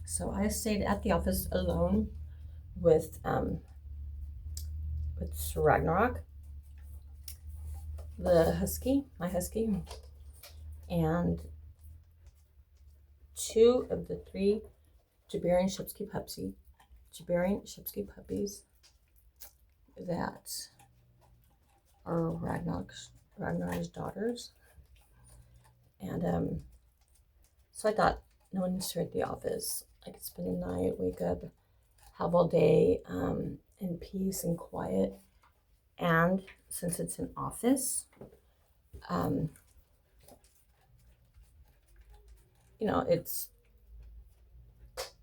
So I stayed at the office alone with SIR Ragnarok, my husky, and two of the three Gerbaren Shepsky puppies that are Ragnarok's daughters. And so I thought, no one needs to at the office. I could spend the night, wake up, have all day in peace and quiet. And since it's an office, it's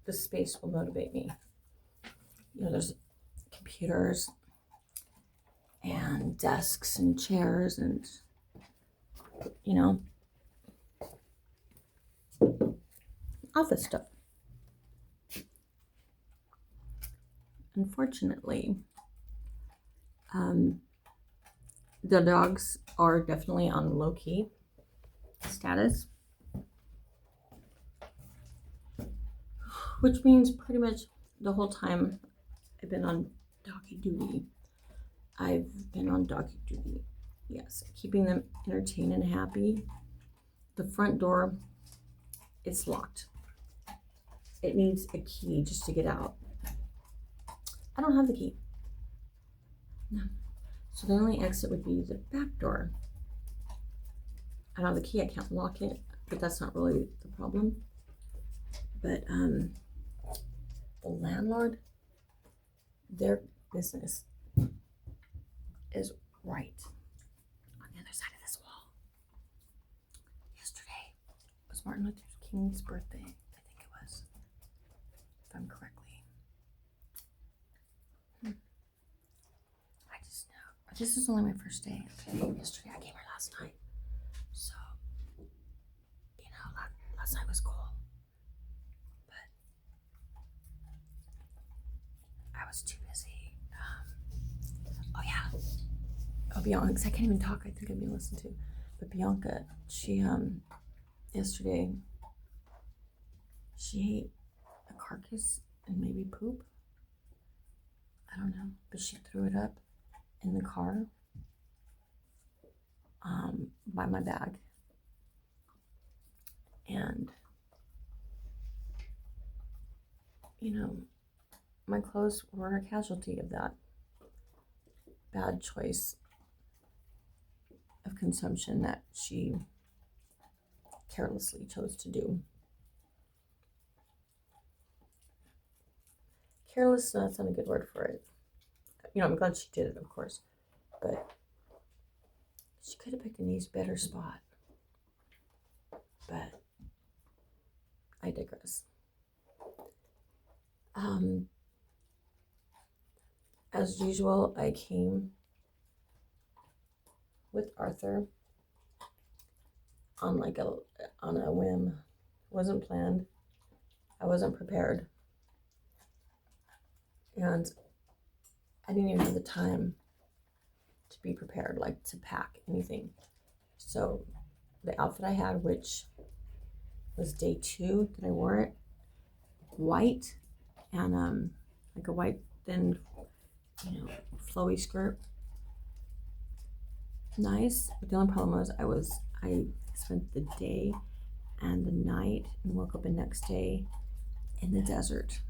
the space will motivate me. There's computers and desks and chairs and office stuff. Unfortunately, the dogs are definitely on low-key status, which means pretty much the whole time I've been on doggy duty. Yes, keeping them entertained and happy. The front door, it's locked. It needs a key just to get out. I don't have the key. No. So the only exit would be the back door. I don't have the key, I can't lock it, but that's not really the problem. But the landlord, their business is right on the other side of this wall. Yesterday was Martin Luther King's birthday, I think it was, if I'm correctly. I just know. This is only my first day. Okay, yesterday I came here last night. So, last night was cool. But I was too busy. Bianca, I can't even talk. I think I'm being listened to. But Bianca, she yesterday, she ate a carcass and maybe poop. I don't know, but she threw it up in the car by my bag. And, my clothes were a casualty of that bad choice of consumption that she carelessly chose to do. Careless, that's not a good word for it. I'm glad she did it, of course, but she could have picked an easier, better spot. But I digress. As usual, I came with Arthur on a whim. Wasn't planned. I wasn't prepared. And I didn't even have the time to be prepared, like to pack anything. So the outfit I had, which was day 2 that I wore it, white and like a white thin, flowy skirt. Nice, but the only problem was I spent the day and the night and woke up the next day in the desert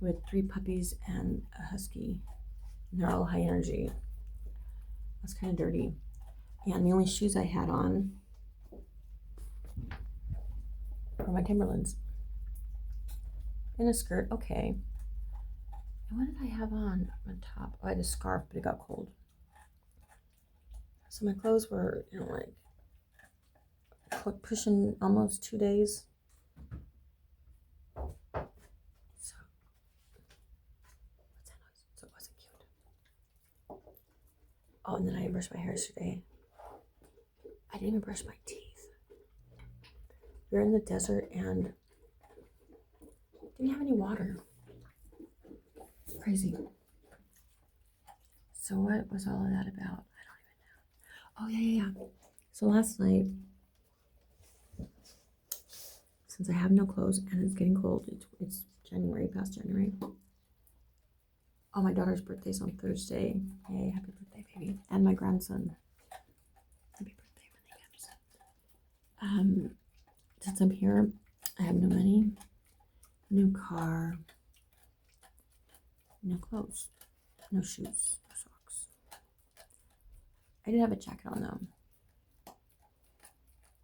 with 3 puppies and a husky. And they're all high energy. I was kind of dirty. And the only shoes I had on were my Timberlands. And a skirt, okay. And what did I have on top? Oh, I had a scarf, but it got cold. So my clothes were, pushing almost 2 days. So, what's that noise? So it wasn't cute. Oh, and then I brushed my hair yesterday. I didn't even brush my teeth. We were in the desert and didn't have any water. Crazy. So what was all of that about? I don't even know. Oh, yeah. So last night, since I have no clothes and it's getting cold, it's January, past January. Oh, my daughter's birthday's on Thursday. Yay, happy birthday, baby. And my grandson. Happy birthday when he comes. Since I'm here, I have no money, no car, no clothes, no shoes, no socks. I did have a jacket on though.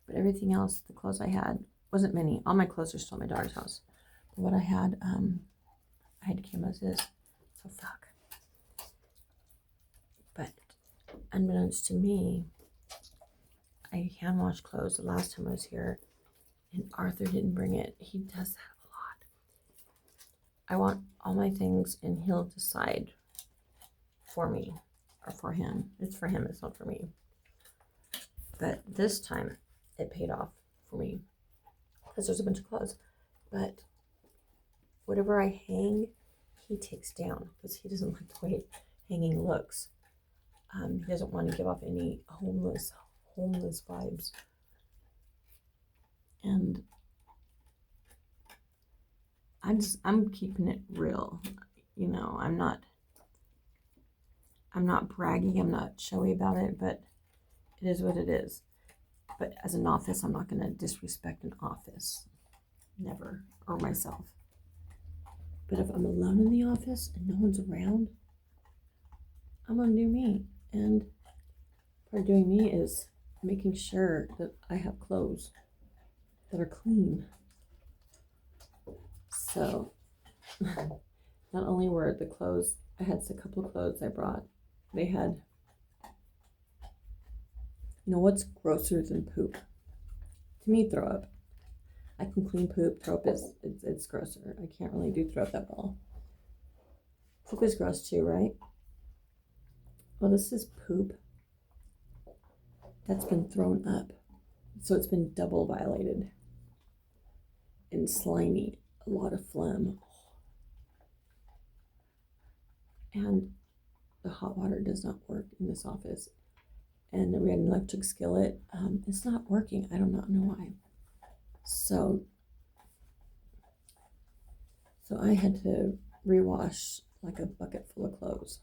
But everything else, the clothes I had, wasn't many. All my clothes are still at my daughter's house. But what I had to keep them as is. So fuck. But unbeknownst to me, I hand wash clothes the last time I was here, and Arthur didn't bring it. He does that a lot. I want all my things, and he'll decide for me or for him. It's for him, it's not for me. But this time, it paid off for me because there's a bunch of clothes. But whatever I hang, he takes down because he doesn't like the way hanging looks. He doesn't want to give off any homeless vibes. And I'm keeping it real. You know, I'm not bragging, I'm not showy about it, but it is what it is. But as an office, I'm not going to disrespect an office. Never. Or myself. But if I'm alone in the office and no one's around, I'm going to do me. And part of doing me is making sure that I have clothes that are clean. So, not only were the clothes, I had a couple of clothes I brought. They had, you know, what's grosser than poop? To me, throw up. I can clean poop. Throw up it's grosser. I can't really do throw up that well. Poop is gross too, right? Well, this is poop that's been thrown up. So it's been double violated. And slimy. A lot of phlegm. And the hot water does not work in this office. And we had an electric skillet. It's not working. I do not know why. So I had to rewash like a bucket full of clothes.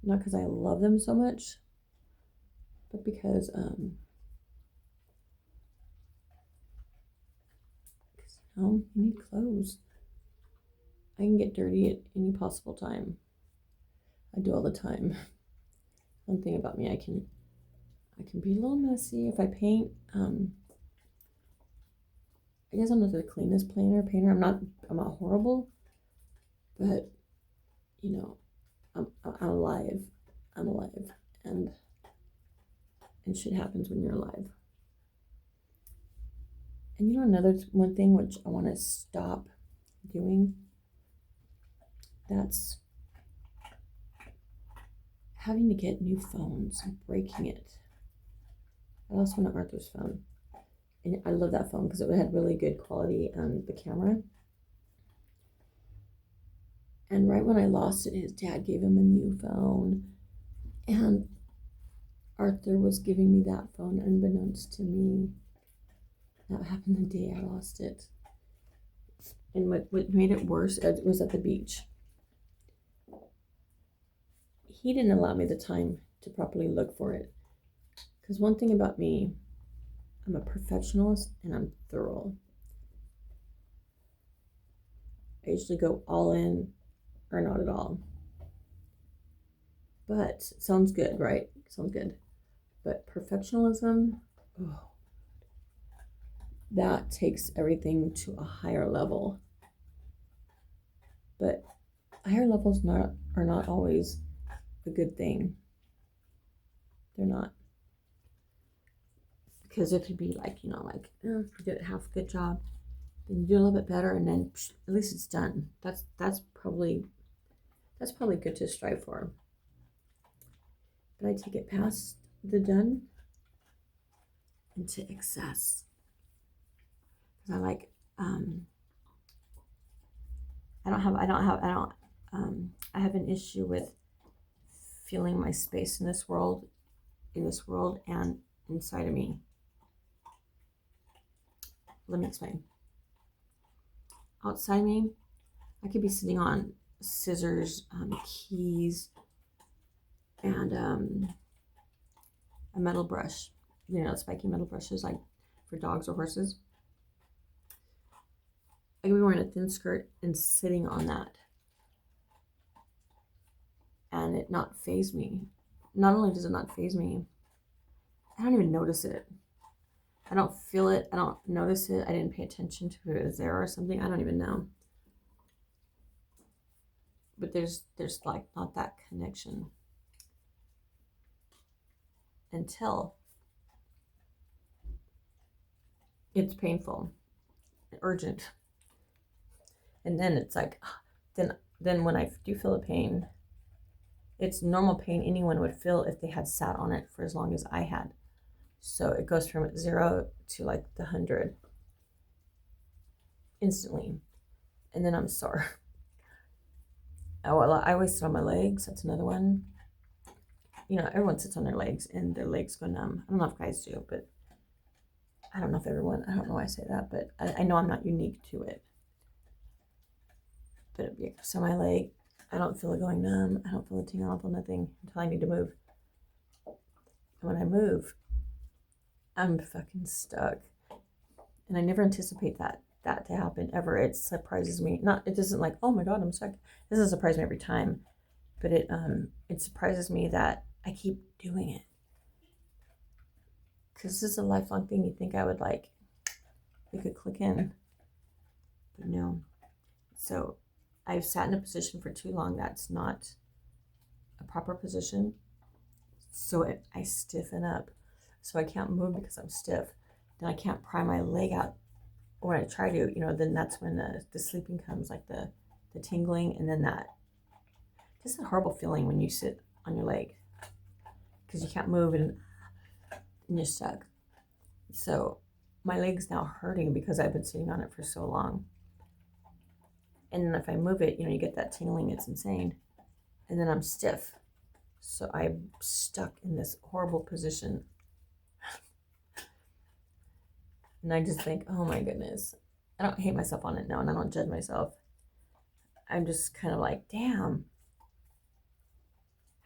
Not because I love them so much, but because you know, you need clothes. I can get dirty at any possible time. I do all the time. One thing about me, I can be a little messy if I paint. I guess I'm not the cleanest painter. I'm not horrible, but you know, I'm alive. I'm alive, and shit happens when you're alive. And you know, one thing which I want to stop doing, that's having to get new phones and breaking it. I lost one of Arthur's phone. And I love that phone because it had really good quality on the camera. And right when I lost it, his dad gave him a new phone. And Arthur was giving me that phone unbeknownst to me. That happened the day I lost it. And what made it worse, it was at the beach. He didn't allow me the time to properly look for it. Because one thing about me, I'm a perfectionist and I'm thorough. I usually go all in or not at all. But sounds good, right? Sounds good. But perfectionism, that takes everything to a higher level. But higher levels are not always a good thing. They're not. Because it could be like, you know, like, if you did half a good job, then you do a little bit better, and then at least it's done. That's probably good to strive for. But I take it past the done into excess. Because I like, I have an issue with feeling my space in this world and inside of me. let me explain. Outside me, I could be sitting on scissors, keys, and a metal brush. You know, spiky metal brushes like for dogs or horses. I could be wearing a thin skirt and sitting on that and it not faze me. Not only does it not faze me, I don't even notice it. I don't feel it. I don't notice it. I didn't pay attention to it was there or something. I don't even know. But there's like not that connection until it's painful, urgent. And then it's like, then when I do feel the pain, it's normal pain anyone would feel if they had sat on it for as long as I had. So it goes from 0 to like the 100 instantly. And then I'm sore. Oh, well, I always sit on my legs. That's another one. You know, everyone sits on their legs and their legs go numb. I don't know if guys do, but I don't know if everyone, I don't know why I say that, but I know I'm not unique to it. But yeah, so my leg, I don't feel it going numb. I don't feel it tingling. I don't feel nothing until I need to move. And when I move, I'm fucking stuck. And I never anticipate that to happen ever. It surprises me. It doesn't like, oh my God, I'm stuck. It doesn't surprise me every time. But it surprises me that I keep doing it. Because this is a lifelong thing. You think I would like, we could click in. But no. So I've sat in a position for too long that's not a proper position. So I stiffen up. So I can't move because I'm stiff. Then I can't pry my leg out. When I try to, then that's when the sleeping comes, like the tingling, and then that. Just a horrible feeling when you sit on your leg because you can't move and you're stuck. So my leg's now hurting because I've been sitting on it for so long. And then if I move it, you get that tingling. It's insane. And then I'm stiff. So I'm stuck in this horrible position. And I just think, oh my goodness. I don't hate myself on it now, and I don't judge myself. I'm just kind of like, damn.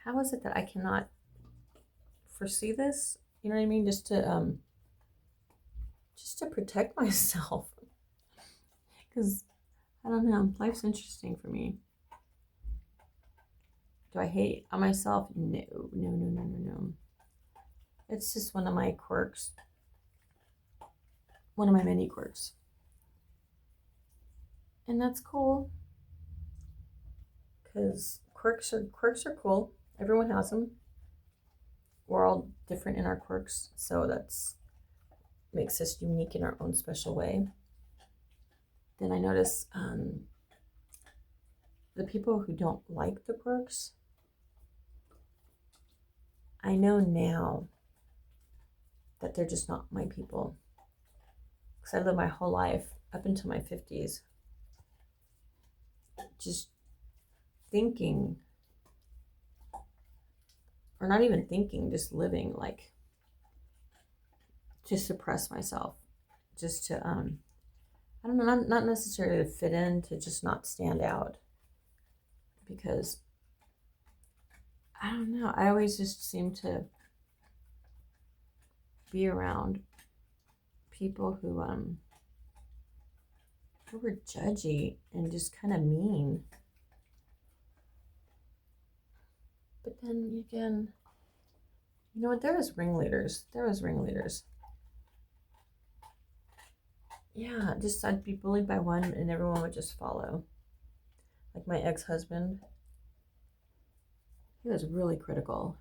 How is it that I cannot foresee this? You know what I mean? Just to protect myself. Because, I don't know, life's interesting for me. Do I hate on myself? No. It's just one of my quirks. One of my many quirks. And that's cool. Because quirks are cool. Everyone has them. We're all different in our quirks. So that's makes us unique in our own special way. Then I notice the people who don't like the quirks, I know now that they're just not my people. Because I lived my whole life up until my 50s just thinking, or not even thinking, just living like to suppress myself, just to I don't know, not necessarily to fit in, to just not stand out. Because I don't know, I always just seem to be around people who were judgy and just kind of mean. But then again, you know what? There was ringleaders. Yeah, just I'd be bullied by one and everyone would just follow. Like my ex-husband, he was really critical.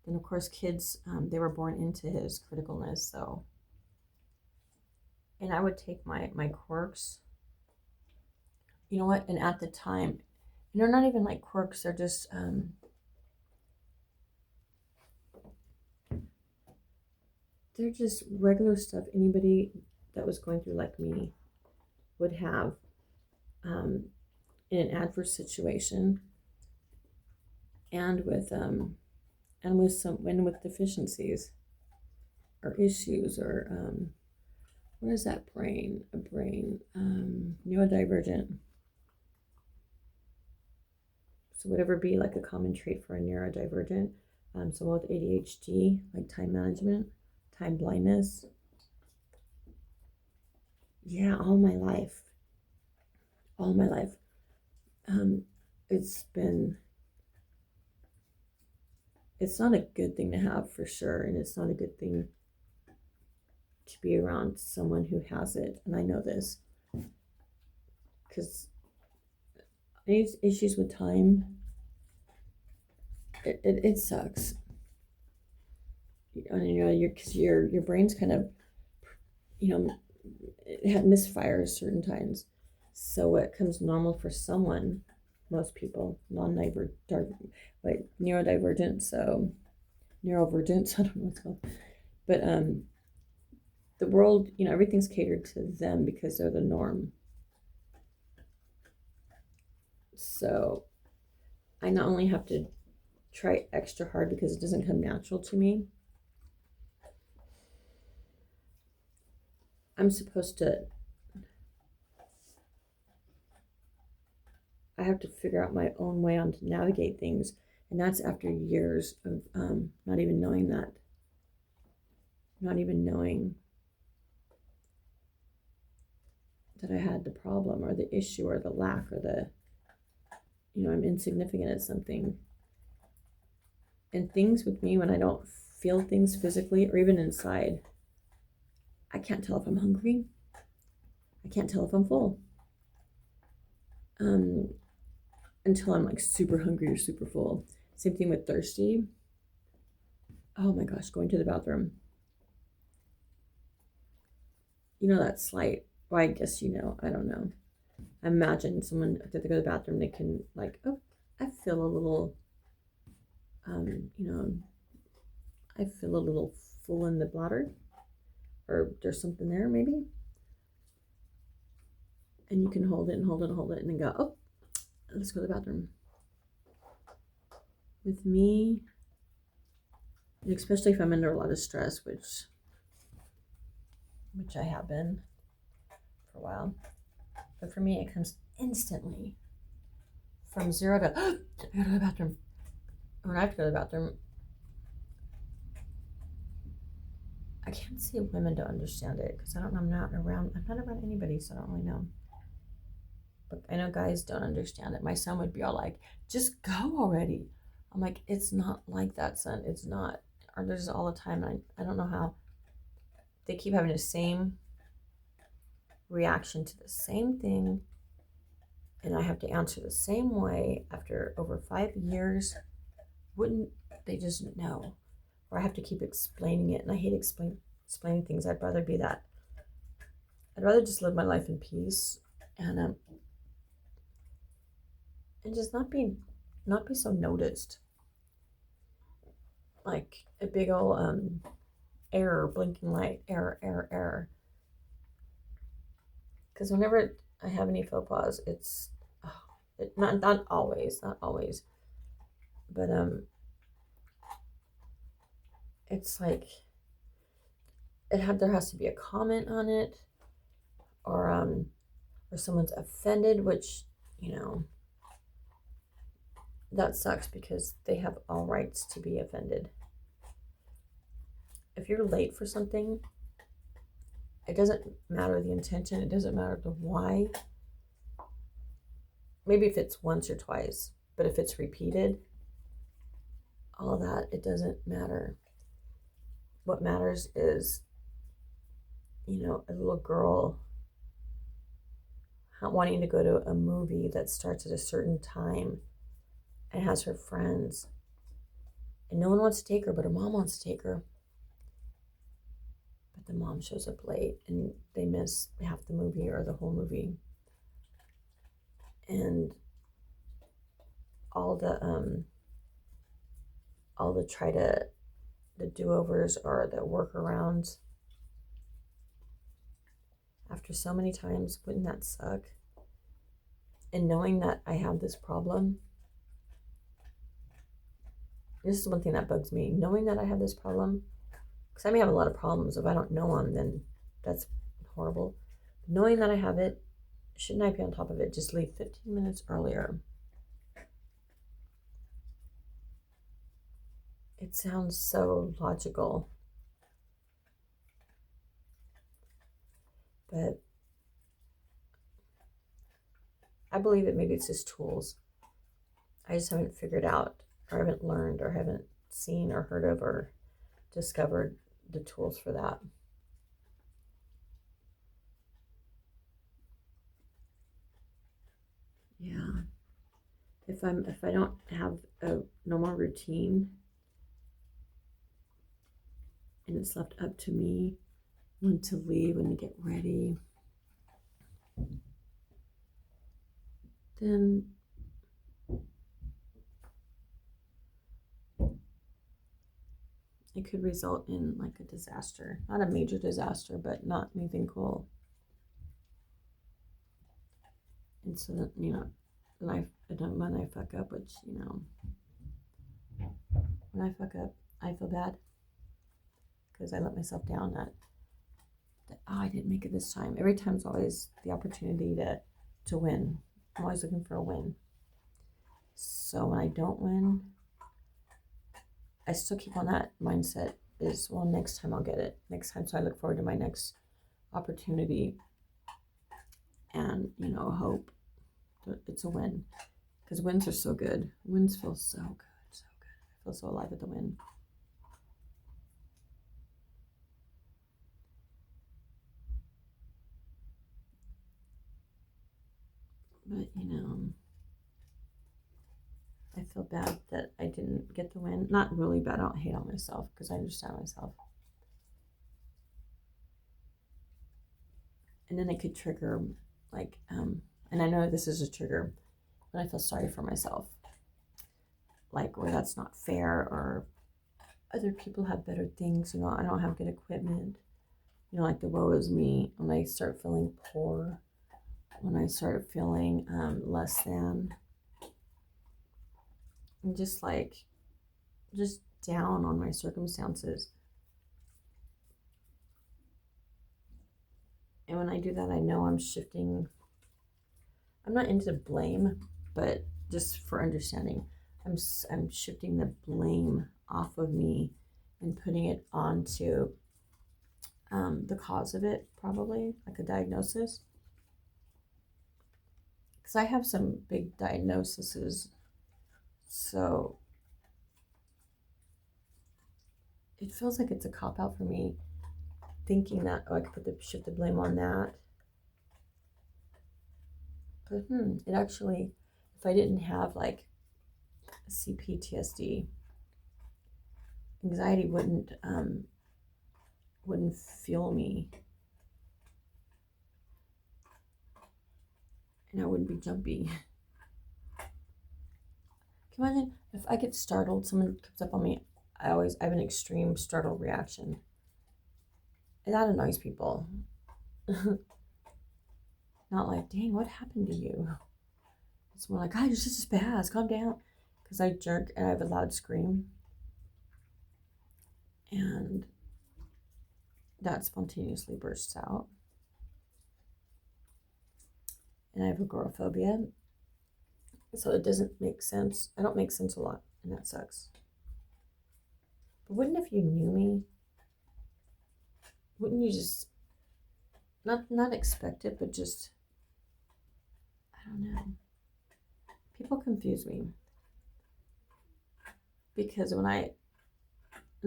And of course, kids, they were born into his criticalness, so. And I would take my quirks, you know what? And at the time, they're not even like quirks, they're just, they're just regular stuff anybody that was going through like me would have in an adverse situation, and with deficiencies or issues or What is that brain? Neurodivergent. So whatever be like a common trait for a neurodivergent. Someone with ADHD, like time management, time blindness. Yeah, all my life. It's not a good thing to have for sure, and it's not a good thing to be around someone who has it, and I know this because these issues with time, it sucks. And because your brain's kind of, it misfires certain times. So what comes normal for someone, most people, neurodivergent, so neurovergence, I don't know what it's called, but the world, everything's catered to them because they're the norm. So I not only have to try extra hard because it doesn't come natural to me, I have to figure out my own way on to navigate things. And that's after years of not even knowing that I had the problem or the issue or the lack or I'm insignificant at something. And things with me, when I don't feel things physically or even inside, I can't tell if I'm hungry. I can't tell if I'm full. Until I'm like super hungry or super full. Same thing with thirsty. Oh my gosh, going to the bathroom. That slight, well, I guess I don't know. Imagine someone, if they go to the bathroom, they can like, oh, I feel a little, I feel a little full in the bladder, or there's something there maybe. And you can hold it, and then go, oh, let's go to the bathroom. With me, especially if I'm under a lot of stress, which I have been for a while. But for me, it comes instantly from 0 to, I gotta go to the bathroom. When I have to go to the bathroom, I can't say women don't understand it because I'm not around anybody, so I don't really know. But I know guys don't understand it. My son would be all like, just go already. I'm like, it's not like that, son. It's not. Or there's all the time. I don't know how they keep having the same reaction to the same thing, and I have to answer the same way after over 5 years. Wouldn't they just know? Or I have to keep explaining it, and I hate explaining things. I'd rather be that. I'd rather just live my life in peace and just not be so noticed. Like a big old error, blinking light, error. Because whenever I have any faux pas, it's not always, but it's like there has to be a comment on it, or someone's offended, which that sucks because they have all rights to be offended. If you're late for something, it doesn't matter the intention, it doesn't matter the why. Maybe if it's once or twice, but if it's repeated, all that, it doesn't matter. What matters is, a little girl wanting to go to a movie that starts at a certain time and has her friends, and no one wants to take her, but her mom wants to take her. But the mom shows up late and they miss half the movie or the whole movie. And all the the do-overs or the workarounds after so many times, wouldn't that suck? And knowing that I have this problem, this is one thing that bugs me, knowing that I have this problem, because I may have a lot of problems. If I don't know them, then that's horrible. Knowing that I have it, shouldn't I be on top of it? Just leave 15 minutes earlier. It sounds so logical. But I believe that maybe it's just tools. I just haven't figured out, or haven't learned, or haven't seen or heard of or discovered the tools for that. Yeah. If I don't have a normal routine and it's left up to me when to leave, when to get ready, then it could result in like a disaster. Not a major disaster, but not anything cool. And so that, when I fuck up, which, when I fuck up, I feel bad because I let myself down that I didn't make it this time. Every time's always the opportunity to win. I'm always looking for a win. So when I don't win, I still keep on that mindset is, well, next time I'll get it. Next time. So I look forward to my next opportunity and, hope that it's a win. Because wins are so good. Wins feel so good, so good. I feel so alive at the win. But, I feel bad that I didn't get the win. Not really bad. I don't hate on myself because I understand myself. And then it could trigger, like, and I know this is a trigger, but I feel sorry for myself. Like, or that's not fair, or other people have better things. I don't have good equipment. Like the woe is me. When I start feeling poor, when I start feeling less than, I'm just down on my circumstances. And when I do that, I know I'm shifting. I'm not into blame, but just for understanding, I'm shifting the blame off of me and putting it onto the cause of it, probably like a diagnosis. Because I have some big diagnoses, so it feels like it's a cop-out for me, thinking that, I could shift the blame on that. But it actually, if I didn't have like CPTSD, anxiety wouldn't fuel me, and I wouldn't be jumpy. Can you imagine if I get startled, someone comes up on me, I have an extreme startle reaction. And that annoys people. Not like, dang, what happened to you? It's more like, God, you're just a spaz, calm down. Because I jerk and I have a loud scream. And that spontaneously bursts out. And I have agoraphobia. So it doesn't make sense. I don't make sense a lot, and that sucks. But wouldn't if you knew me, wouldn't you just not expect it, but just, I don't know. People confuse me. Because and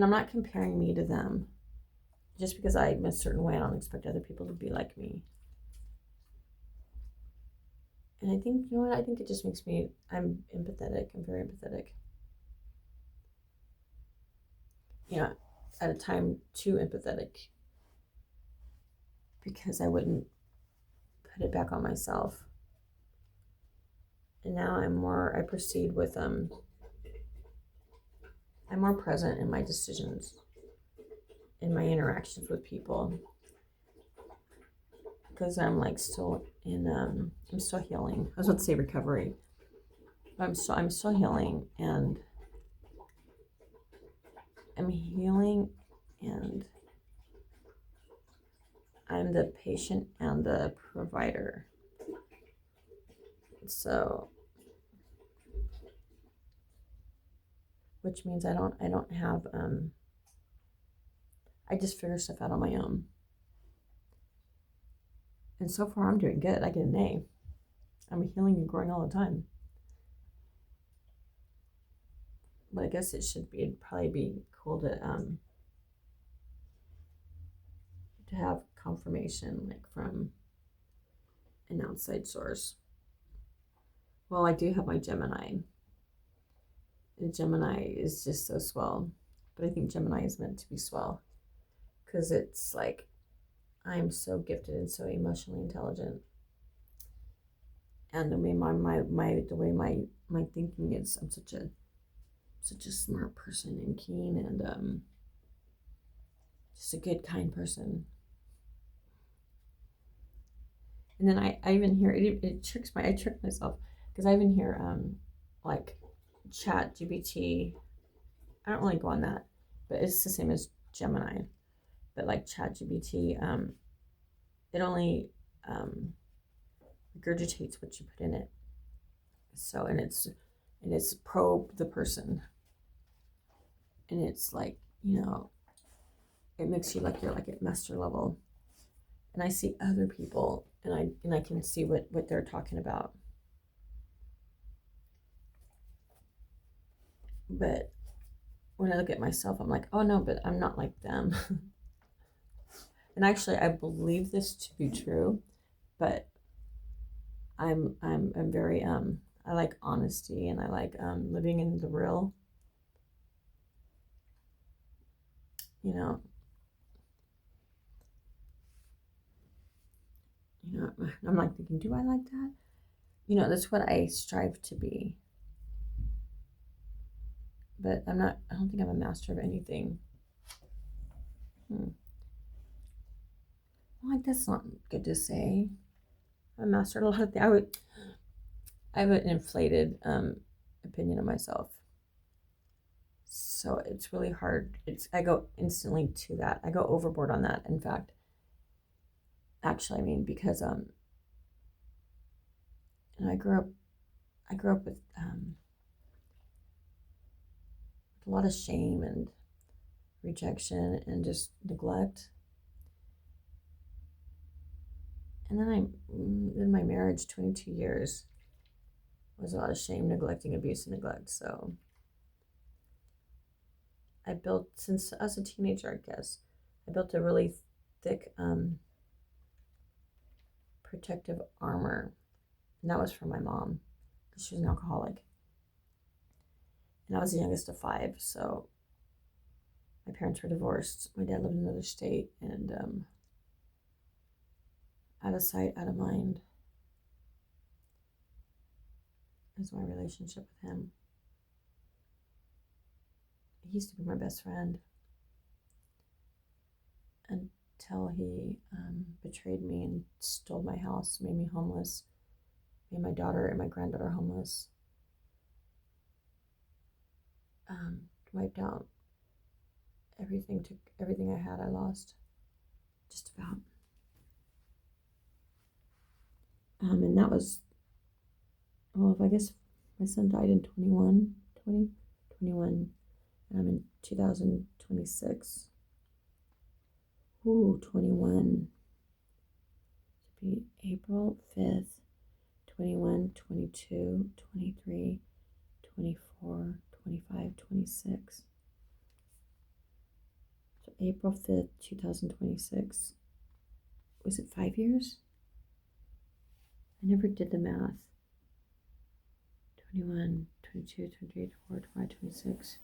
I'm not comparing me to them. Just because I'm a certain way, I don't expect other people to be like me. And I think, I think it just makes me, I'm empathetic. I'm very empathetic. At a time too empathetic. Because I wouldn't put it back on myself. And now I proceed with, I'm more present in my decisions, in my interactions with people. Because I'm still in, I'm still healing. I was about to say recovery. But I'm still healing, and I'm healing, and I'm the patient and the provider. So, which means I don't have, I just figure stuff out on my own. And so far I'm doing good. I get an A. I'm healing and growing all the time. But I guess it'd probably be cool to have confirmation, like from an outside source. Well, I do have my Gemini. And Gemini is just so swell. But I think Gemini is meant to be swell. Because it's like, I'm so gifted and so emotionally intelligent. And the way my thinking is, I'm such a smart person and keen and just a good, kind person. And then I even hear it tricks I trick myself because I even hear like Chat GPT. I don't really go on that, but it's the same as Gemini. But like Chat GPT, it only regurgitates what you put in it. So and it's probe the person, and it's like, it makes you like you're like at master level. And I see other people, and I can see what they're talking about. But when I look at myself, I'm like, oh no, but I'm not like them. And actually, I believe this to be true, but I'm very I like honesty, and I like living in the real. I'm like thinking, do I like that? That's what I strive to be. But I don't think I'm a master of anything. Well, like, that's not good to say. I'm a master of a lot of things. I have an inflated opinion of myself. So it's really hard. I go instantly to that. I go overboard on that, in fact. Actually, I mean, because and I grew up with a lot of shame and rejection and just neglect. And then in my marriage, 22 years, was a lot of shame, neglecting, abuse, and neglect. So I built, since I was a teenager, I guess, I built a really thick protective armor. And that was from my mom, because she was an alcoholic. And I was the youngest of 5, so my parents were divorced. My dad lived in another state, and out of sight, out of mind is my relationship with him. He used to be my best friend until he betrayed me and stole my house, made me homeless, made my daughter and my granddaughter homeless, wiped out everything, took everything I had, I lost, just about. And that was, well, I guess my son died in 21, and I'm in 2026. Ooh, 21. To be April 5th, 21, 22, 23, 24, 25, 26. So April 5th, 2026. Was it 5 years? I never did the math. 21, 22, 23, 24, 25, 26.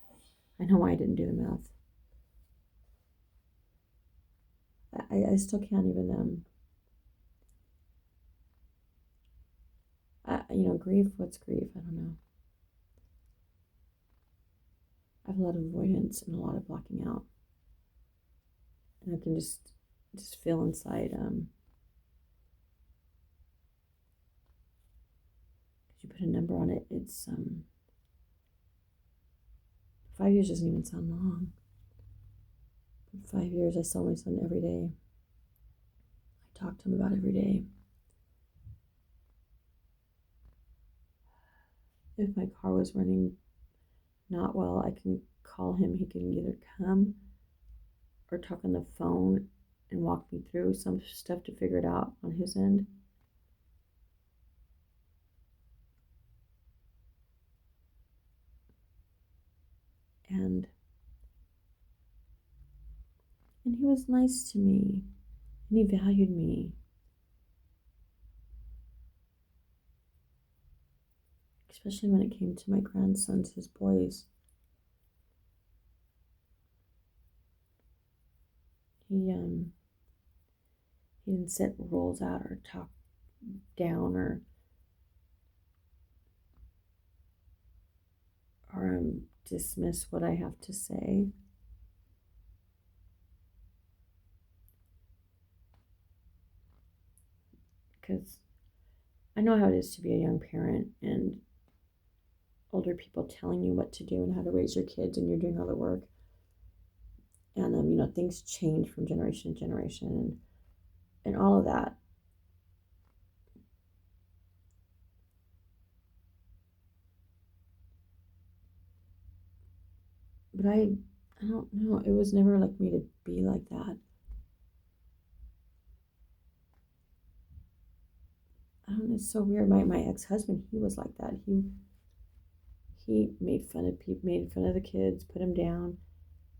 I know why I didn't do the math. I still can't even, grief, what's grief? I don't know. I have a lot of avoidance and a lot of blocking out. And I can just feel inside, if you put a number on it, it's 5 years doesn't even sound long. 5 years, I saw my son every day. talk to him about every day. If my car was running not well, I can call him. He can either come or talk on the phone and walk me through some stuff to figure it out on his end. And he was nice to me, and he valued me. Especially when it came to my grandsons, his boys. He didn't set rules out or talk down or dismiss what I have to say. Because I know how it is to be a young parent and older people telling you what to do and how to raise your kids, and you're doing all the work. And things change from generation to generation, and all of that. But I don't know. It was never like me to be like that. I don't know. It's so weird. My ex-husband, he was like that. He made fun of people, made fun of the kids, put them down.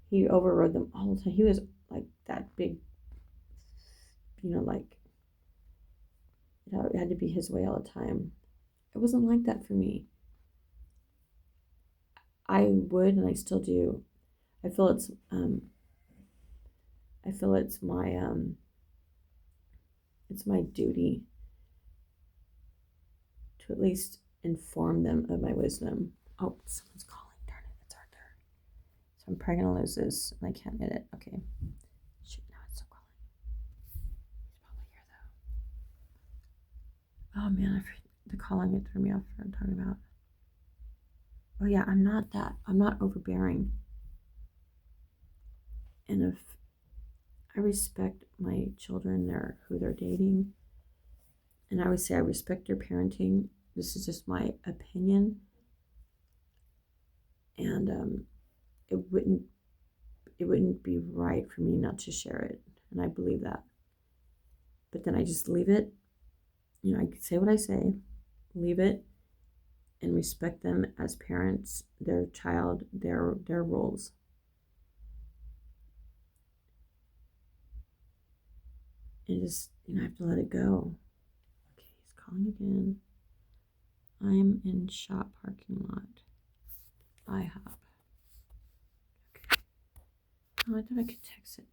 He overrode them all the time. He was like that big, it had to be his way all the time. It wasn't like that for me. I would, and I still do. I feel it's my duty to at least inform them of my wisdom. Oh, someone's calling. Darn it, it's Arthur. So I'm probably gonna lose this, and I can't get it. Okay. Shoot, now it's still calling. He's probably here though. Oh man, the calling, it threw me off what I'm talking about. Oh yeah, I'm not that. I'm not overbearing. And if I respect my children, who they're dating, and I always say I respect their parenting. This is just my opinion, and it wouldn't be right for me not to share it, and I believe that. But then I just leave it. I say what I say, leave it, and respect them as parents, their child, their roles. And just I have to let it go. Okay, he's calling again. I'm in shop parking lot. IHOP. Okay. Oh, I thought I could text it.